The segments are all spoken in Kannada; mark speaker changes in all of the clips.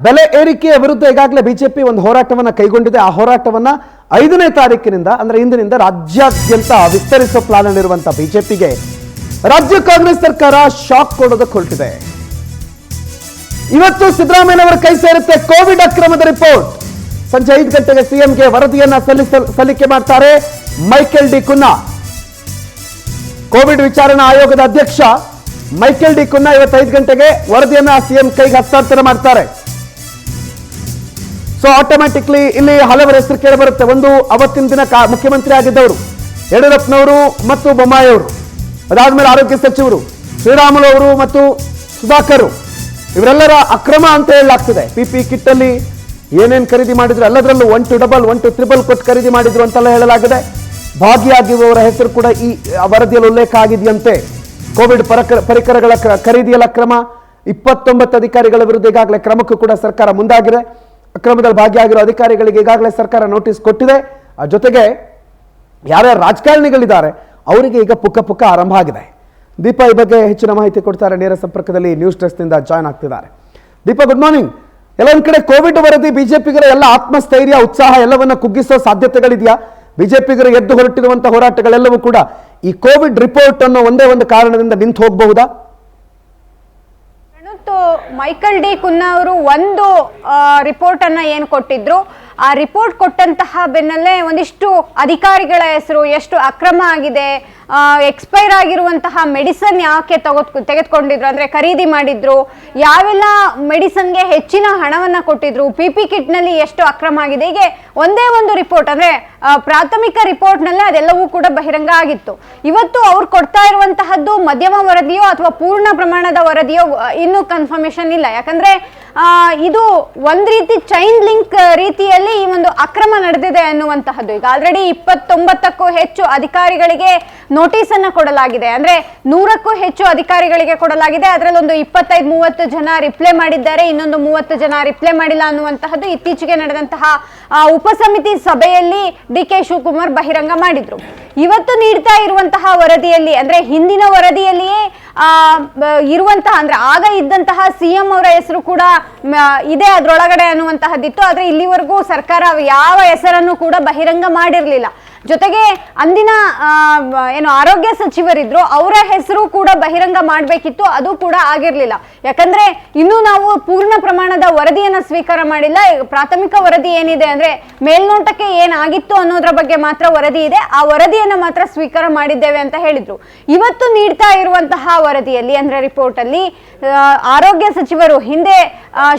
Speaker 1: ಬೆಲೆ ಏರಿಕೆಯ ವಿರುದ್ಧ ಈಗಾಗಲೇ ಬಿಜೆಪಿ ಒಂದು ಹೋರಾಟವನ್ನು ಕೈಗೊಂಡಿದೆ. ಆ ಹೋರಾಟವನ್ನು 5ನೇ ತಾರೀಕಿನಿಂದ ಅಂದ್ರೆ ಇಂದಿನಿಂದ ರಾಜ್ಯಾದ್ಯಂತ ವಿಸ್ತರಿಸುವ ಪ್ಲಾನ್ ಅಲ್ಲಿರುವಂತಹ ಬಿಜೆಪಿಗೆ ರಾಜ್ಯ ಕಾಂಗ್ರೆಸ್ ಸರ್ಕಾರ ಶಾಕ್ ಕೊಡೋದಕ್ಕೆ ಹೊರಟಿದೆ. ಇವತ್ತು ಸಿದ್ದರಾಮಯ್ಯನವರ ಕೈ ಸೇರುತ್ತೆ ಕೋವಿಡ್ ಅಕ್ರಮದ ರಿಪೋರ್ಟ್. ಸಂಜೆ 5 ಗಂಟೆಗೆ ಸಿಎಂಗೆ ವರದಿಯನ್ನ ಸಲ್ಲಿಕೆ ಮಾಡ್ತಾರೆ ಮೈಕೆಲ್ ಡಿ ಕುನ್ನಾ. ಕೋವಿಡ್ ವಿಚಾರಣಾ ಆಯೋಗದ ಅಧ್ಯಕ್ಷ ಮೈಕೆಲ್ ಡಿ ಕುನ್ನಾ ಇವತ್ತು 5 ಗಂಟೆಗೆ ವರದಿಯನ್ನ ಸಿಎಂ ಕೈಗೆ ಹಸ್ತಾಂತರ ಮಾಡ್ತಾರೆ. ಸೊ ಆಟೋಮ್ಯಾಟಿಕ್ಲಿ ಇಲ್ಲಿ ಹಲವರ ಹೆಸರು ಕೇಳಿ ಬರುತ್ತೆ. ಒಂದು ಅವತ್ತಿನ ದಿನ ಮುಖ್ಯಮಂತ್ರಿ ಆಗಿದ್ದವರು ಯಡಿಯೂರಪ್ಪನವರು ಮತ್ತು ಬೊಮ್ಮಾಯಿ ಅವರು, ಅದಾದ್ಮೇಲೆ ಆರೋಗ್ಯ ಸಚಿವರು ಶ್ರೀರಾಮುಲು ಅವರು ಮತ್ತು ಸುಧಾಕರ್, ಇವರೆಲ್ಲರ ಅಕ್ರಮ ಅಂತ ಹೇಳಲಾಗ್ತದೆ. ಪಿಪಿ ಕಿಟ್ ಅಲ್ಲಿ ಏನೇನು ಖರೀದಿ ಮಾಡಿದ್ರು ಎಲ್ಲದರಲ್ಲೂ 1 to 1 1 to 3 ಕೊಟ್ಟು ಖರೀದಿ ಮಾಡಿದ್ರು ಅಂತೆಲ್ಲ ಹೇಳಲಾಗಿದೆ. ಭಾಗಿಯಾಗಿರುವವರ ಹೆಸರು ಕೂಡ ಈ ವರದಿಯಲ್ಲಿ ಉಲ್ಲೇಖ ಆಗಿದೆಯಂತೆ. ಕೋವಿಡ್ ಪರಿಕರಗಳ ಖರೀದಿಯಲ್ಲಿ ಅಕ್ರಮ 29 ಅಧಿಕಾರಿಗಳ ವಿರುದ್ಧ ಈಗಾಗಲೇ ಕ್ರಮಕ್ಕೂ ಕೂಡ ಸರ್ಕಾರ ಮುಂದಾಗಿದೆ. ಅಕ್ರಮದಲ್ಲಿ ಭಾಗಿಯಾಗಿರೋ ಅಧಿಕಾರಿಗಳಿಗೆ ಈಗಾಗಲೇ ಸರ್ಕಾರ ನೋಟಿಸ್ ಕೊಟ್ಟಿದೆ. ಆ ಜೊತೆಗೆ ಯಾರ್ಯಾರು ರಾಜಕಾರಣಿಗಳಿದ್ದಾರೆ ಅವರಿಗೆ ಈಗ ಪುಕ್ಕ ಆರಂಭ ಆಗಿದೆ. ದೀಪಾ ಈ ಬಗ್ಗೆ ಹೆಚ್ಚಿನ ಮಾಹಿತಿ ಕೊಡ್ತಾರೆ. ನೇರ ಸಂಪರ್ಕದಲ್ಲಿ ನ್ಯೂಸ್ ಡೆಸ್ಕ್ ನಿಂದ ಜಾಯ್ನ್ ಆಗ್ತಿದ್ದಾರೆ. Deepa, good morning. ಎಲ್ಲ ಒಂದ್ ಕಡೆ ಕೋವಿಡ್ ವರದಿ ಬಿಜೆಪಿಗರ ಎಲ್ಲ ಆತ್ಮಸ್ಥೈರ್ಯ ಉತ್ಸಾಹ ಎಲ್ಲವನ್ನ ಕುಗ್ಗಿಸೋ ಸಾಧ್ಯತೆಗಳಿದೆಯಾ? ಬಿಜೆಪಿಗರು ಎದ್ದು ಹೊರಟಿರುವಂತಹ ಹೋರಾಟಗಳೆಲ್ಲವೂ ಕೂಡ ಈ ಕೋವಿಡ್ ರಿಪೋರ್ಟ್ ಅನ್ನೋ ಒಂದೇ ಒಂದು ಕಾರಣದಿಂದ ನಿಂತು ಹೋಗಬಹುದಾ?
Speaker 2: ಮೈಕೆಲ್ ಡಿ ಕುನ್ನಾ ಅವರು ಒಂದು ರಿಪೋರ್ಟ್ ಅನ್ನ ಏನು ಕೊಟ್ಟಿದ್ರು, ಆ ರಿಪೋರ್ಟ್ ಕೊಟ್ಟಂತಹ ಬೆನ್ನಲ್ಲೇ ಒಂದಿಷ್ಟು ಅಧಿಕಾರಿಗಳ ಹೆಸರು, ಎಷ್ಟು ಅಕ್ರಮ ಆಗಿದೆ, ಎಕ್ಸ್ಪೈರ್ ಆಗಿರುವಂತಹ ಮೆಡಿಸನ್ ಯಾಕೆ ತೆಗೆದುಕೊಂಡಿದ್ರು ಅಂದ್ರೆ ಖರೀದಿ ಮಾಡಿದ್ರು, ಯಾವೆಲ್ಲ ಮೆಡಿಸನ್ಗೆ ಹೆಚ್ಚಿನ ಹಣವನ್ನ ಕೊಟ್ಟಿದ್ರು, ಪಿಪಿ ಕಿಟ್ ನಲ್ಲಿ ಎಷ್ಟು ಅಕ್ರಮ ಆಗಿದೆ, ಹೀಗೆ ಒಂದೇ ಒಂದು ರಿಪೋರ್ಟ್ ಅಂದ್ರೆ ಪ್ರಾಥಮಿಕ ರಿಪೋರ್ಟ್ ನಲ್ಲೇ ಅದೆಲ್ಲವೂ ಕೂಡ ಬಹಿರಂಗ ಆಗಿತ್ತು. ಇವತ್ತು ಅವ್ರು ಕೊಡ್ತಾ ಇರುವಂತಹದ್ದು ಮಧ್ಯಮ ವರದಿಯೋ ಅಥವಾ ಪೂರ್ಣ ಪ್ರಮಾಣದ ವರದಿಯೋ ಇನ್ನೂ ಕನ್ಫರ್ಮೇಶನ್ ಇಲ್ಲ. ಯಾಕಂದ್ರೆ ಇದು ಒಂದ್ ರೀತಿ ಚೈನ್ ಲಿಂಕ್ ರೀತಿಯಲ್ಲಿ ಈ ಒಂದು ಅಕ್ರಮ ನಡೆದಿದೆ ಅನ್ನುವಂತಹದ್ದು. ಈಗ ಆಲ್ರೆಡಿ 29ಕ್ಕೂ ಹೆಚ್ಚು ಅಧಿಕಾರಿಗಳಿಗೆ ನೋಟಿಸ್ ಅನ್ನ ಕೊಡಲಾಗಿದೆ. ಅಂದ್ರೆ 100ಕ್ಕೂ ಹೆಚ್ಚು ಅಧಿಕಾರಿಗಳಿಗೆ ಕೊಡಲಾಗಿದೆ. ಅದರಲ್ಲಿ ಒಂದು 25-30 ಜನ ರಿಪ್ಲೈ ಮಾಡಿದ್ದಾರೆ, ಇನ್ನೊಂದು 30 ಜನ ರಿಪ್ಲೈ ಮಾಡಿಲ್ಲ ಅನ್ನುವಂತಹದ್ದು ಇತ್ತೀಚೆಗೆ ನಡೆದಂತಹ ಉಪಸಮಿತಿ ಸಭೆಯಲ್ಲಿ ಡಿ.ಕೆ. ಶಿವಕುಮಾರ್ ಬಹಿರಂಗ ಮಾಡಿದ್ರು. ಇವತ್ತು ನೀಡ್ತಾ ಇರುವಂತಹ ವರದಿಯಲ್ಲಿ ಅಂದ್ರೆ ಹಿಂದಿನ ವರದಿಯಲ್ಲಿಯೇ ಇರುವಂತಹ ಅಂದ್ರೆ ಆಗ ಇದ್ದಂತಹ ಸಿಎಂ ಅವರ ಹೆಸರು ಕೂಡ ಇದೆ ಅದರೊಳಗಡೆ ಅನ್ನುವಂತಹದ್ದಿತ್ತು. ಆದ್ರೆ ಇಲ್ಲಿವರೆಗೂ ಸರ್ಕಾರ ಯಾವ ಹೆಸರನ್ನು ಕೂಡ ಬಹಿರಂಗ ಮಾಡಿರ್ಲಿಲ್ಲ. ಜೊತೆಗೆ ಅಂದಿನ ಏನು ಆರೋಗ್ಯ ಸಚಿವರಿದ್ರು ಅವರ ಹೆಸರು ಕೂಡ ಬಹಿರಂಗ ಮಾಡಬೇಕಿತ್ತು, ಅದು ಕೂಡ ಆಗಿರ್ಲಿಲ್ಲ. ಯಾಕಂದ್ರೆ ಇನ್ನು ನಾವು ಪೂರ್ಣ ಪ್ರಮಾಣದ ವರದಿಯನ್ನ ಸ್ವೀಕಾರ ಮಾಡಿಲ್ಲ. ಪ್ರಾಥಮಿಕ ವರದಿ ಏನಿದೆ ಅಂದ್ರೆ ಮೇಲ್ನೋಟಕ್ಕೆ ಏನಾಗಿತ್ತು ಅನ್ನೋದ್ರ ಬಗ್ಗೆ ಮಾತ್ರ ವರದಿ ಇದೆ, ಆ ವರದಿಯನ್ನ ಮಾತ್ರ ಸ್ವೀಕಾರ ಮಾಡಿದ್ದೇವೆ ಅಂತ ಹೇಳಿದ್ರು. ಇವತ್ತು ನೀಡ್ತಾ ಇರುವಂತಹ ವರದಿಯಲ್ಲಿ ಅಂದ್ರೆ ರಿಪೋರ್ಟ್ ಅಲ್ಲಿ ಆರೋಗ್ಯ ಸಚಿವರು ಹಿಂದೆ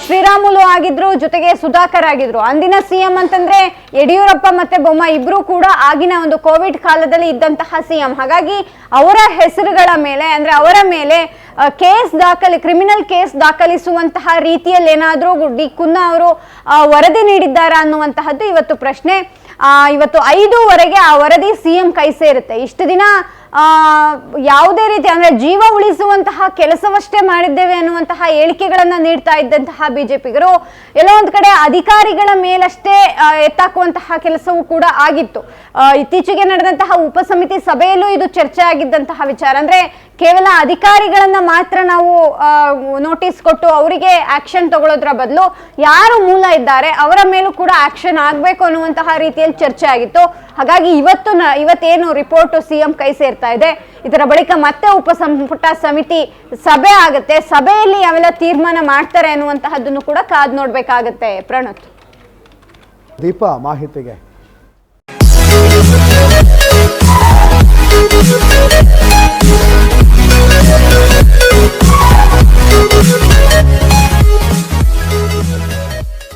Speaker 2: ಶ್ರೀರಾಮುಲು ಆಗಿದ್ರು, ಜೊತೆಗೆ ಸುಧಾಕರ್ ಆಗಿದ್ರು. ಅಂದಿನ ಸಿಎಂ ಅಂತಂದ್ರೆ ಯಡಿಯೂರಪ್ಪ ಮತ್ತೆ ಬೊಮ್ಮಾಯಿ ಇಬ್ರು ಕೂಡ ಆಗಿನ ಒಂದು ಕೋವಿಡ್ ಕಾಲದಲ್ಲಿ ಇದ್ದಂತಹ ಸಿಎಂ. ಹಾಗಾಗಿ ಅವರ ಹೆಸರುಗಳ ಮೇಲೆ ಅಂದ್ರೆ ಅವರ ಮೇಲೆ ಕ್ರಿಮಿನಲ್ ಕೇಸ್ ದಾಖಲಿಸುವಂತಹ ರೀತಿಯಲ್ಲಿ ಏನಾದ್ರೂ ಡಿ ಕುನ್ನಾ ಅವರು ವರದಿ ನೀಡಿದ್ದಾರಾ ಅನ್ನುವಂತಹದ್ದು ಇವತ್ತು ಪ್ರಶ್ನೆ. ಇವತ್ತು 5ವರೆಗೆ ಆ ವರದಿ ಸಿಎಂ ಕೈ ಸೇರುತ್ತೆ. ಇಷ್ಟು ದಿನ ಯಾವುದೇ ರೀತಿ ಅಂದ್ರೆ ಜೀವ ಉಳಿಸುವಂತಹ ಕೆಲಸವಷ್ಟೇ ಮಾಡಿದ್ದೇವೆ ಅನ್ನುವಂತಹ ಹೇಳಿಕೆಗಳನ್ನ ನೀಡ್ತಾ ಇದ್ದಂತಹ ಬಿಜೆಪಿಗರು ಎಲ್ಲ ಒಂದ್ ಕಡೆ ಅಧಿಕಾರಿಗಳ ಮೇಲಷ್ಟೇ ಎತ್ತಾಕುವಂತಹ ಕೆಲಸವೂ ಕೂಡ ಆಗಿತ್ತು. ಇತ್ತೀಚೆಗೆ ನಡೆದಂತಹ ಉಪಸಮಿತಿ ಸಭೆಯಲ್ಲೂ ಇದು ಚರ್ಚೆ ಆಗಿದ್ದಂತಹ ವಿಚಾರ. ಅಂದ್ರೆ ಕೇವಲ ಅಧಿಕಾರಿಗಳನ್ನ ಮಾತ್ರ ನಾವು ನೋಟಿಸ್ ಕೊಟ್ಟು ಅವರಿಗೆ ಆಕ್ಷನ್ ತಗೊಳ್ಳೋದ್ರ ಬದಲು ಯಾರು ಮೂಲ ಇದ್ದಾರೆ ಅವರ ಮೇಲೂ ಕೂಡ ಆಕ್ಷನ್ ಆಗ್ಬೇಕು ಅನ್ನುವಂತಹ ರೀತಿಯಲ್ಲಿ ಚರ್ಚೆ ಆಗಿತ್ತು. ಹಾಗಾಗಿ ಇವತ್ತೇನು ರಿಪೋರ್ಟ್ ಸಿಎಂ ಕೈ ಸೇರ್ತಾ ಇದೆ, ಇದರ ಬಳಿಕ ಮತ್ತೆ ಉಪಸಂಪುಟ ಸಮಿತಿ ಸಭೆ ಆಗುತ್ತೆ. ಸಭೆಯಲ್ಲಿ ಯಾವೆಲ್ಲ ತೀರ್ಮಾನ ಮಾಡ್ತಾರೆ ಅನ್ನುವಂತಹದ್ದನ್ನು ಕೂಡ ಕಾದ್ ನೋಡ್ಬೇಕಾಗತ್ತೆ. ಪ್ರಣತ್,
Speaker 1: ದೀಪಾ ಮಾಹಿತಿಗೆ